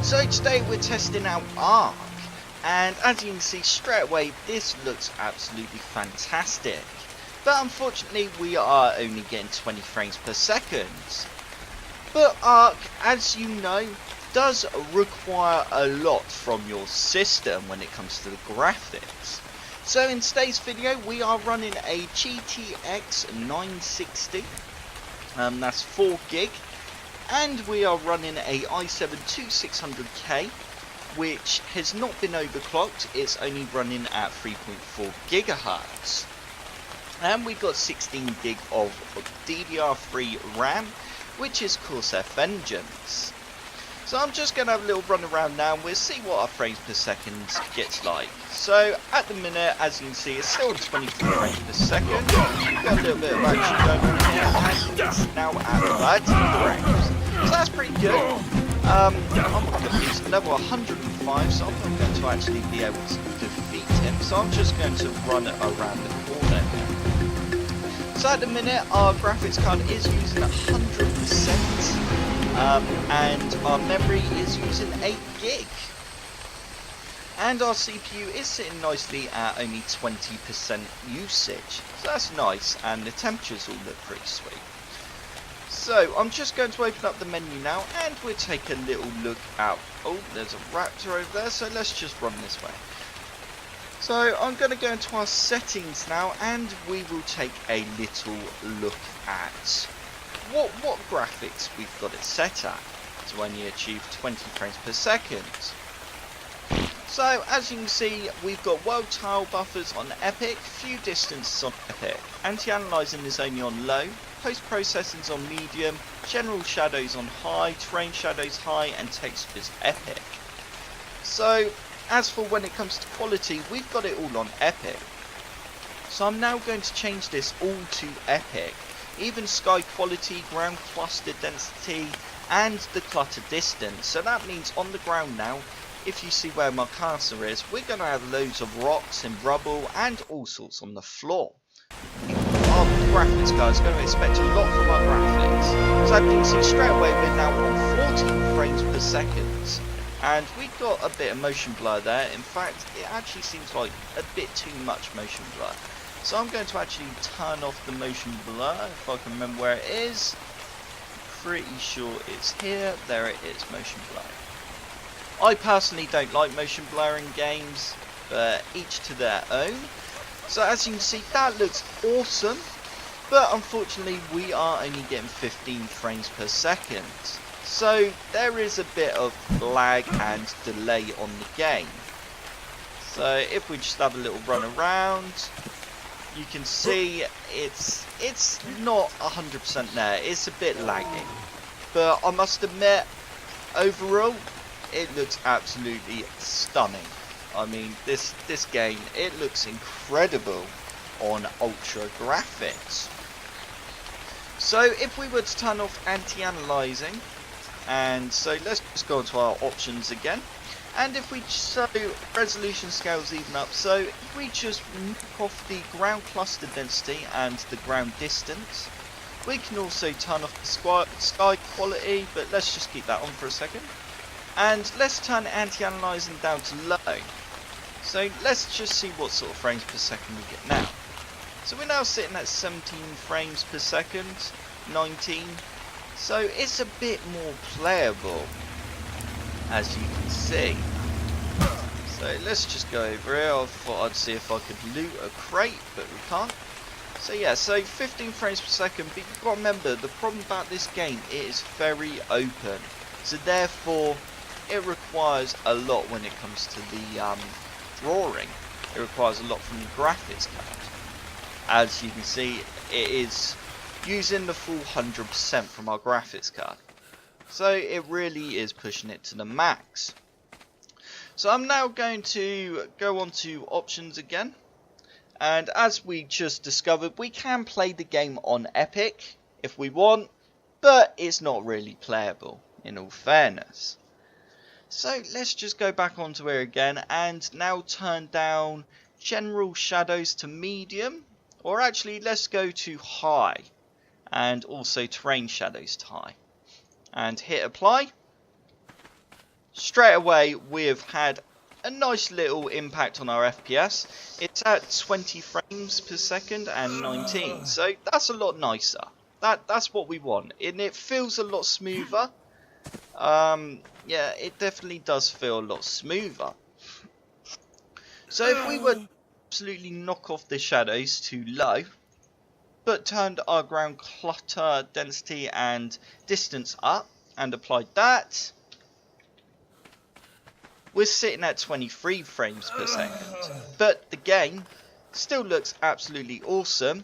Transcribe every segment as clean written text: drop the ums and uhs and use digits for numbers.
So today we're testing out ARK, and as you can see straight away, this looks absolutely fantastic. But unfortunately we are only getting 20 frames per second. But ARK, as you know, does require a lot from your system when it comes to the graphics. So in today's video we are running a GTX 960, that's 4 gig. And we are running a i7-2600K, which has not been overclocked. It's only running at 3.4 gigahertz. And we've got 16 gig of DDR3 RAM, which is Corsair Vengeance. So I'm just going to have a little run around now and we'll see what our frames per second gets like. So at the minute, as you can see, it's still 24 frames per second. We've got a little bit of action going on here, and it's now at 30 frames. So that's pretty good. I'm going to use level 105, so I'm not going to actually be able to defeat him. So I'm just going to run it around the corner here. So at the minute, our graphics card is using 100%. And our memory is using 8 gig. And our CPU is sitting nicely at only 20% usage. So that's nice, and the temperatures all look pretty sweet. So I'm just going to open up the menu now and we'll take a little look out. Oh, there's a raptor over there, so let's just run this way. So I'm going to go into our settings now and we will take a little look at what graphics we've got it set at to only achieve 20 frames per second. So as you can see, we've got world tile buffers on epic, few distances on epic, anti-aliasing is only on low, post-processing is on medium, general shadows on high, terrain shadows high, and textures epic. So as for when it comes to quality, we've got it all on epic. So I'm now going to change this all to epic. Even sky quality, ground cluster density, and the clutter distance. So that means on the ground now, if you see where my cursor is, we're going to have loads of rocks and rubble and all sorts on the floor. Our graphics card is going to expect a lot from our graphics. So as you can see straight away, we're now on 14 frames per second. And we've got a bit of motion blur there. In fact, it actually seems like a bit too much motion blur. So I'm going to actually turn off the motion blur, if I can remember where it is. Pretty sure it's here. There it is, motion blur. I personally don't like motion blur in games, but each to their own. So as you can see, that looks awesome, but unfortunately we are only getting 15 frames per second. So there is a bit of lag and delay on the game. So if we just have a little run around, you can see it's not 100% there, it's a bit lagging. But I must admit, overall, it looks absolutely stunning. I mean, this game, it looks incredible on ultra graphics. So if we were to turn off anti-aliasing, and so let's just go into our options again. And if we so resolution scales even up, so if we just knock off the ground cluster density and the ground distance, we can also turn off the sky quality, but let's just keep that on for a second. And let's turn anti-aliasing down to low. So let's just see what sort of frames per second we get now. So we're now sitting at 17 frames per second, 19. So it's a bit more playable, as you can see. So let's just go over here. I thought I'd see if I could loot a crate, but we can't. So yeah, so 15 frames per second, but you've got to remember, the problem about this game, it is very open. So therefore, it requires a lot when it comes to the drawing. It requires a lot from the graphics card. As you can see, it is using the full 100% from our graphics card. So it really is pushing it to the max. So I'm now going to go on to options again. And as we just discovered, we can play the game on epic if we want, but it's not really playable in all fairness. So let's just go back onto here again and now turn down general shadows to medium, or actually let's go to high, and also terrain shadows to high, and hit apply. straight away we've had a nice little impact on our FPS. It's at 20 frames per second and 19, so that's a lot nicer. That's what we want, and it feels a lot smoother. Yeah, it definitely does feel a lot smoother. So if we were to absolutely knock off the shadows to low, but turned our ground clutter, density and distance up and applied that, we're sitting at 23 frames per second. But the game still looks absolutely awesome,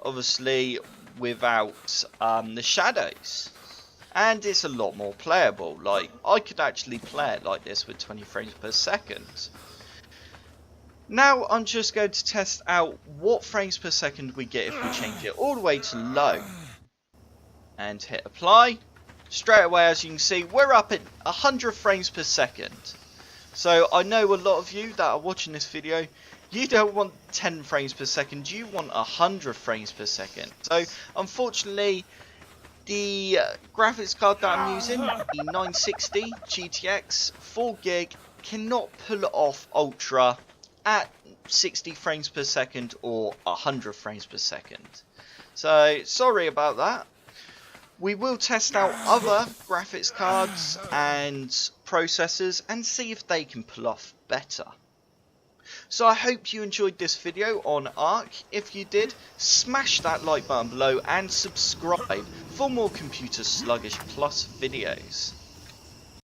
obviously without the shadows. And it's a lot more playable. Like, I could actually play it like this with 20 frames per second. Now I'm just going to test out what frames per second we get if we change it all the way to low. And hit apply. Straight away, as you can see, we're up at 100 frames per second. So I know a lot of you that are watching this video, you don't want 10 frames per second, you want 100 frames per second. So unfortunately, the graphics card that I'm using, the 960 GTX 4GB, cannot pull it off Ultra at 60 frames per second or 100 frames per second. So sorry about that. We will test out other graphics cards and processors and see if they can pull off better. So I hope you enjoyed this video on ARK. If you did, smash that like button below and subscribe for more Computer Sluggish Plus videos.